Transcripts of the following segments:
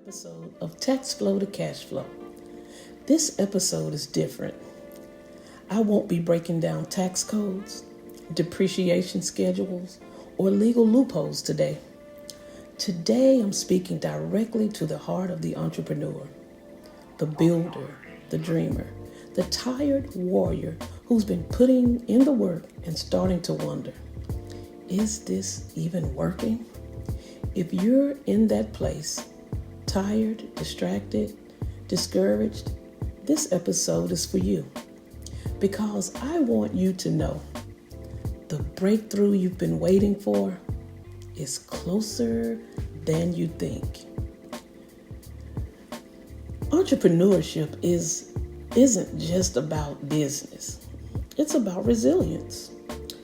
episode of Tax Flow to Cash Flow. This episode is different. I won't be breaking down tax codes, depreciation schedules, or legal loopholes today. Today, I'm speaking directly to the heart of the entrepreneur, the builder, the dreamer, the tired warrior who's been putting in the work and starting to wonder, is this even working? If you're in that place, tired, distracted, discouraged, this episode is for you. Because I want you to know the breakthrough you've been waiting for is closer than you think. Entrepreneurship isn't just about business. It's about resilience.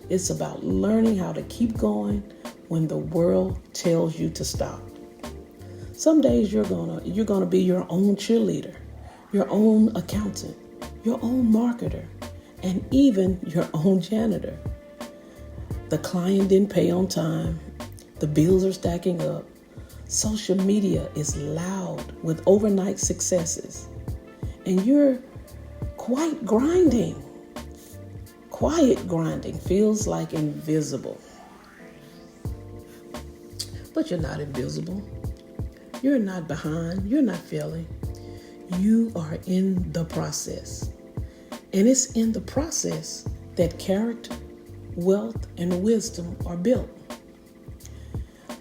It's about learning how to keep going when the world tells you to stop. Some days you're gonna be your own cheerleader, your own accountant, your own marketer, and even your own janitor. The client didn't pay on time. The bills are stacking up. Social media is loud with overnight successes. And you're quiet grinding feels like invisible. But you're not invisible. You're not behind. You're not failing. You are in the process. And it's in the process that character, wealth, and wisdom are built.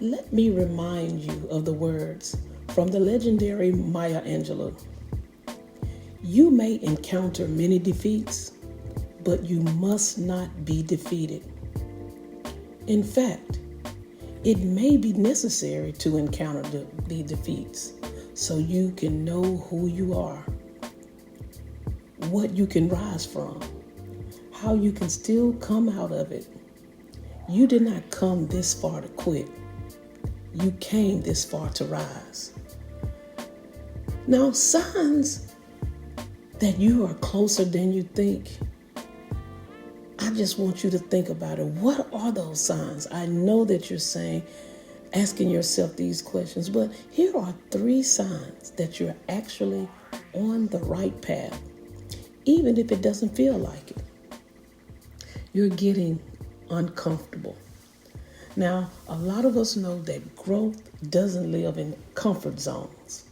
Let me remind you of the words from the legendary Maya Angelou. You may encounter many defeats, but you must not be defeated. In fact, it may be necessary to encounter the defeats so you can know who you are, what you can rise from, how you can still come out of it. You did not come this far to quit. You came this far to rise. Now, signs that you are closer than you think. I just want you to think about it. What are those signs? I know that you're asking yourself these questions, but here are 3 signs that you're actually on the right path, even if it doesn't feel like it. You're getting uncomfortable. Now, a lot of us know that growth doesn't live in comfort zones.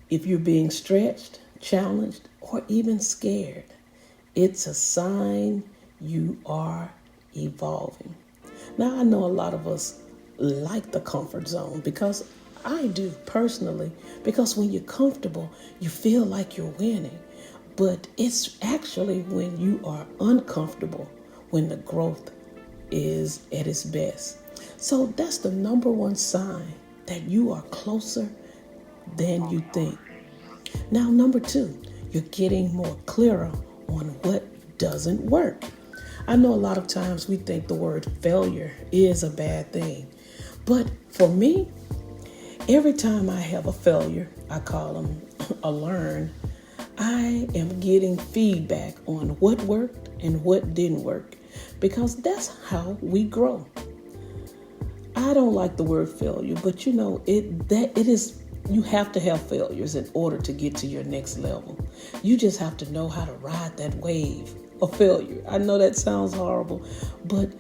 If you're being stretched, challenged, or even scared, it's a sign you are evolving. Now, I know a lot of us like the comfort zone, because I do personally, because when you're comfortable, you feel like you're winning. But it's actually when you are uncomfortable when the growth is at its best. So that's the number one sign that you are closer than you think. Now, number 2, you're getting more clearer on what doesn't work. I know a lot of times we think the word failure is a bad thing. But for me, every time I have a failure, I call them a learn, I am getting feedback on what worked and what didn't work, because that's how we grow. I don't like the word failure, but you have to have failures in order to get to your next level. You just have to know how to ride that wave of failure. I know that sounds horrible, but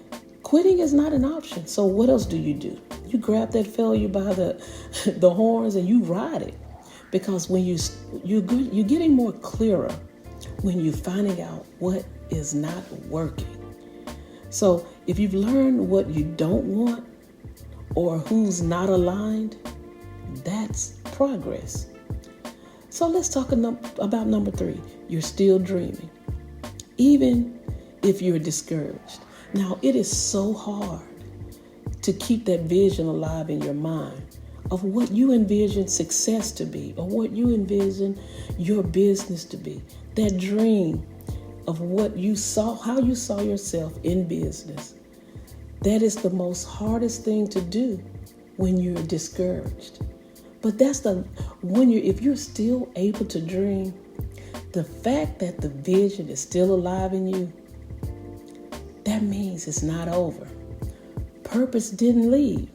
quitting is not an option. So what else do? You grab that failure by the horns and you ride it. Because when you're getting more clearer when you're finding out what is not working. So if you've learned what you don't want or who's not aligned, that's progress. So let's talk about number 3. You're still dreaming, even if you're discouraged. Now, it is so hard to keep that vision alive in your mind of what you envision success to be, or what you envision your business to be. That dream of what you saw, how you saw yourself in business. That is the most hardest thing to do when you're discouraged. But if you're still able to dream, the fact that the vision is still alive in you, that means it's not over. Purpose didn't leave.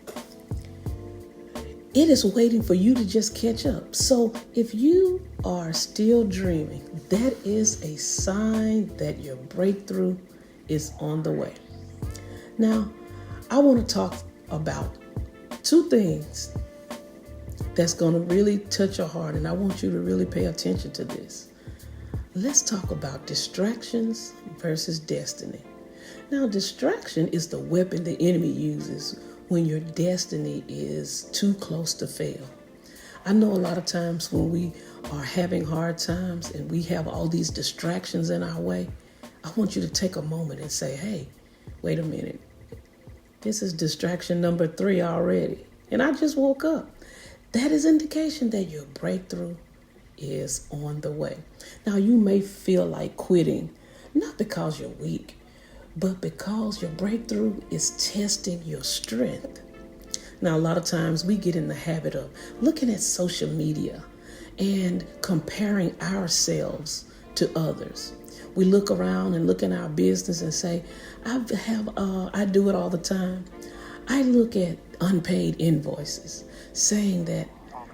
It is waiting for you to just catch up. So if you are still dreaming, that is a sign that your breakthrough is on the way. Now, I want to talk about two things that's going to really touch your heart, and I want you to really pay attention to this. Let's talk about distractions versus destiny. Now, distraction is the weapon the enemy uses when your destiny is too close to fail. I know a lot of times when we are having hard times and we have all these distractions in our way, I want you to take a moment and say, hey, wait a minute. This is distraction number 3 already, and I just woke up. That is indication that your breakthrough is on the way. Now, you may feel like quitting, not because you're weak, but because your breakthrough is testing your strength. Now, a lot of times we get in the habit of looking at social media and comparing ourselves to others. We look around and look in our business and say, I do it all the time. I look at unpaid invoices saying that,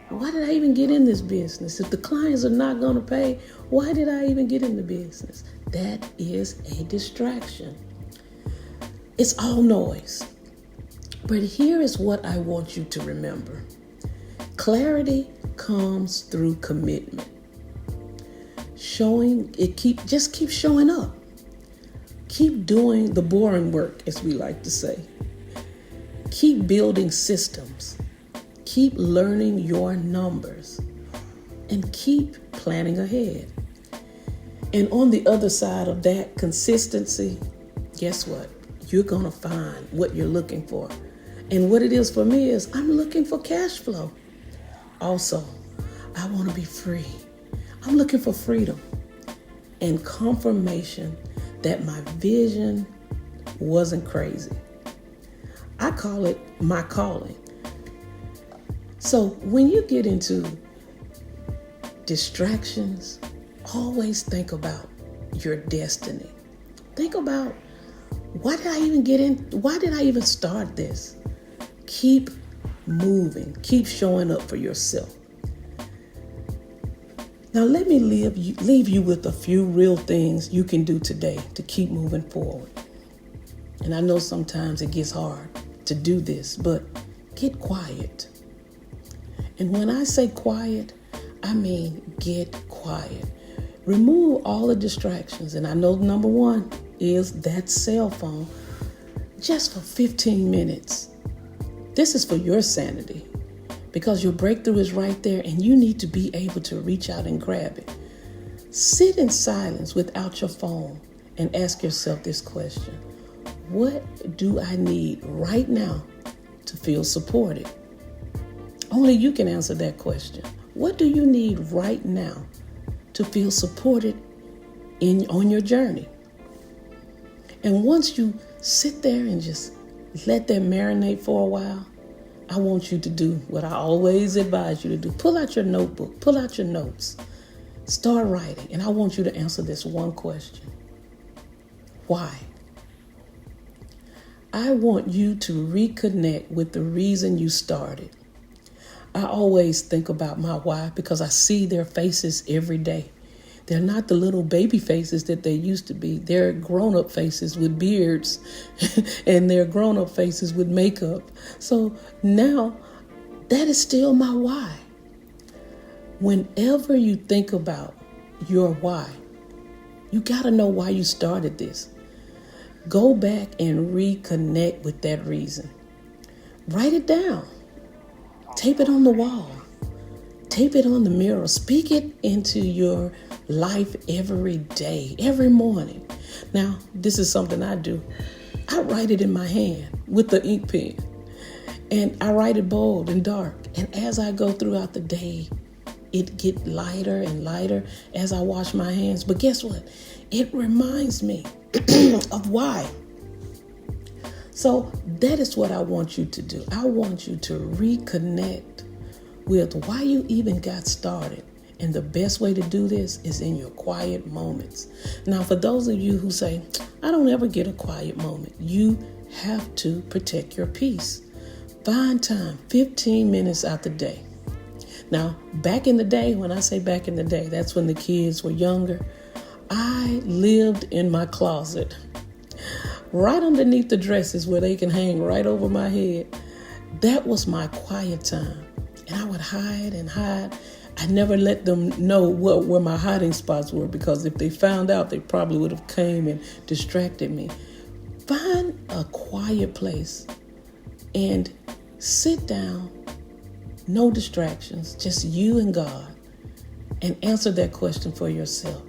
why did I even get in this business? If the clients are not going to pay, why did I even get in the business? That is a distraction. It's all noise. But here is what I want you to remember. Clarity comes through commitment. Just keep showing up. Keep doing the boring work, as we like to say. Keep building systems. Keep learning your numbers. And keep planning ahead. And on the other side of that consistency, guess what? You're going to find what you're looking for. And what it is for me is I'm looking for cash flow. Also, I want to be free. I'm looking for freedom and confirmation that my vision wasn't crazy. I call it my calling. So when you get into distractions, always think about your destiny. Think about, why did I even start this? Keep moving. Keep showing up for yourself. Now let me leave you with a few real things you can do today to keep moving forward. And I know sometimes it gets hard to do this, but get quiet. And when I say quiet, I mean get quiet. Remove all the distractions. And I know number 1 is that cell phone just for 15 minutes. This is for your sanity because your breakthrough is right there and you need to be able to reach out and grab it. Sit in silence without your phone and ask yourself this question. What do I need right now to feel supported? Only you can answer that question. What do you need right now to feel supported on your journey? And once you sit there and just let that marinate for a while, I want you to do what I always advise you to do. Pull out your notebook, pull out your notes, start writing. And I want you to answer this one question. Why? I want you to reconnect with the reason you started. I always think about my why because I see their faces every day. They're not the little baby faces that they used to be. They're grown-up faces with beards and they're grown-up faces with makeup. So now that is still my why. Whenever you think about your why, you got to know why you started this. Go back and reconnect with that reason. Write it down. Tape it on the wall. Tape it on the mirror. Speak it into your life every day, every morning. Now, this is something I do. I write it in my hand with the ink pen. And I write it bold and dark. And as I go throughout the day, it gets lighter and lighter as I wash my hands. But guess what? It reminds me of why. So that is what I want you to do. I want you to reconnect with why you even got started. And the best way to do this is in your quiet moments. Now, for those of you who say, I don't ever get a quiet moment, you have to protect your peace. Find time, 15 minutes out the day. Now, back in the day, when I say back in the day, that's when the kids were younger. I lived in my closet, right underneath the dresses where they can hang right over my head. That was my quiet time. And I would hide and hide. I never let them know where my hiding spots were, because if they found out, they probably would have came and distracted me. Find a quiet place and sit down, no distractions, just you and God, and answer that question for yourself.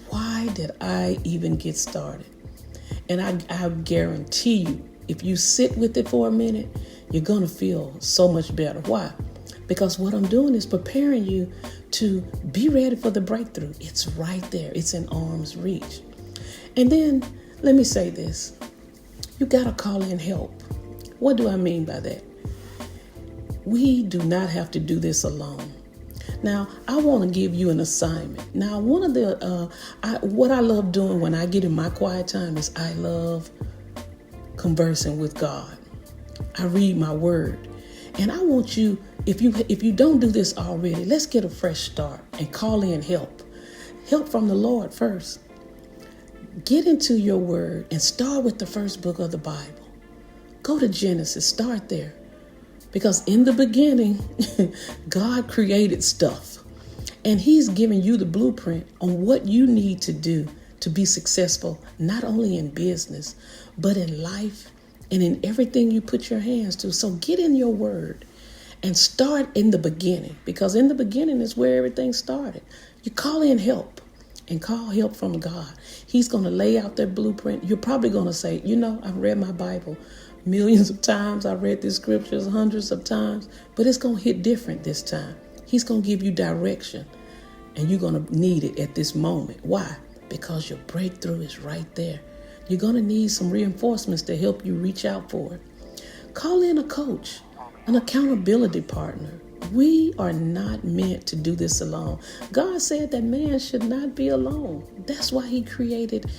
Why did I even get started? And I guarantee you, if you sit with it for a minute, you're going to feel so much better. Why? Because what I'm doing is preparing you to be ready for the breakthrough. It's right there. It's in arm's reach. And then let me say this. You got to call in help. What do I mean by that? We do not have to do this alone. Now, I want to give you an assignment. Now, one of the, what I love doing when I get in my quiet time is I love conversing with God. I read my word. And I want you, if you don't do this already, let's get a fresh start and call in help. Help from the Lord first. Get into your word and start with the first book of the Bible. Go to Genesis, start there. Because in the beginning, God created stuff. And he's giving you the blueprint on what you need to do to be successful, not only in business, but in life and in everything you put your hands to. So get in your word and start in the beginning, because in the beginning is where everything started. You call in help and call help from God. He's going to lay out that blueprint. You're probably going to say, I've read my Bible millions of times. I read these scriptures hundreds of times, but it's going to hit different this time. He's going to give you direction, and you're going to need it at this moment. Why? Because your breakthrough is right there. You're going to need some reinforcements to help you reach out for it. Call in a coach, an accountability partner. We are not meant to do this alone. God said that man should not be alone. That's why he created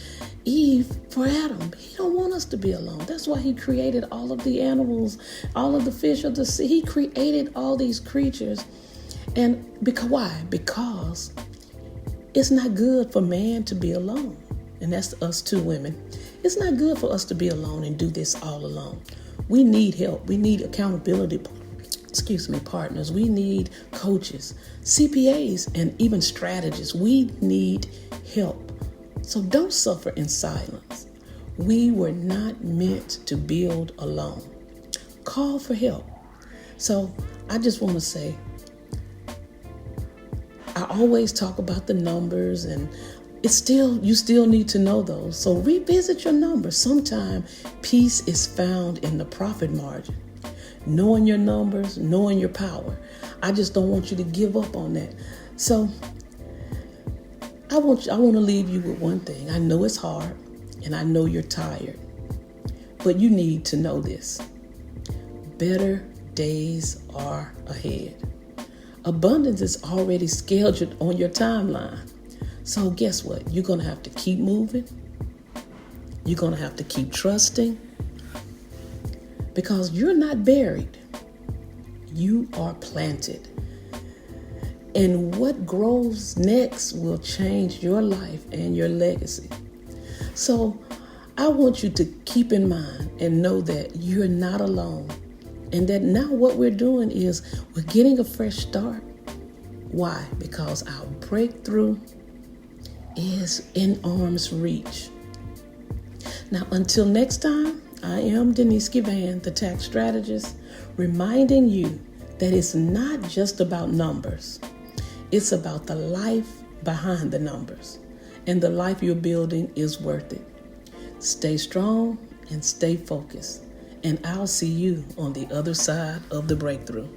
Eve for Adam. He don't want us to be alone. That's why he created all of the animals, all of the fish of the sea. He created all these creatures. And why? Because it's not good for man to be alone. And that's us two women. It's not good for us to be alone and do this all alone. We need help. We need accountability partners. We need coaches, CPAs, and even strategists. We need help. So don't suffer in silence. We were not meant to build alone. Call for help. So I just want to say, I always talk about the numbers, and you still need to know those. So revisit your numbers. Sometimes peace is found in the profit margin. Knowing your numbers, knowing your power. I just don't want you to give up on that. So I want to leave you with one thing. I know it's hard, and I know you're tired, but you need to know this. Better days are ahead. Abundance is already scheduled on your timeline. So guess what? You're going to have to keep moving. You're going to have to keep trusting, because you're not buried. You are planted. And what grows next will change your life and your legacy. So I want you to keep in mind and know that you're not alone. And that now what we're doing is we're getting a fresh start. Why? Because our breakthrough is in arm's reach. Now, until next time, I am Denise Givan, the Tax Strategist, reminding you that it's not just about numbers. It's about the life behind the numbers. And the life you're building is worth it. Stay strong and stay focused. And I'll see you on the other side of the breakthrough.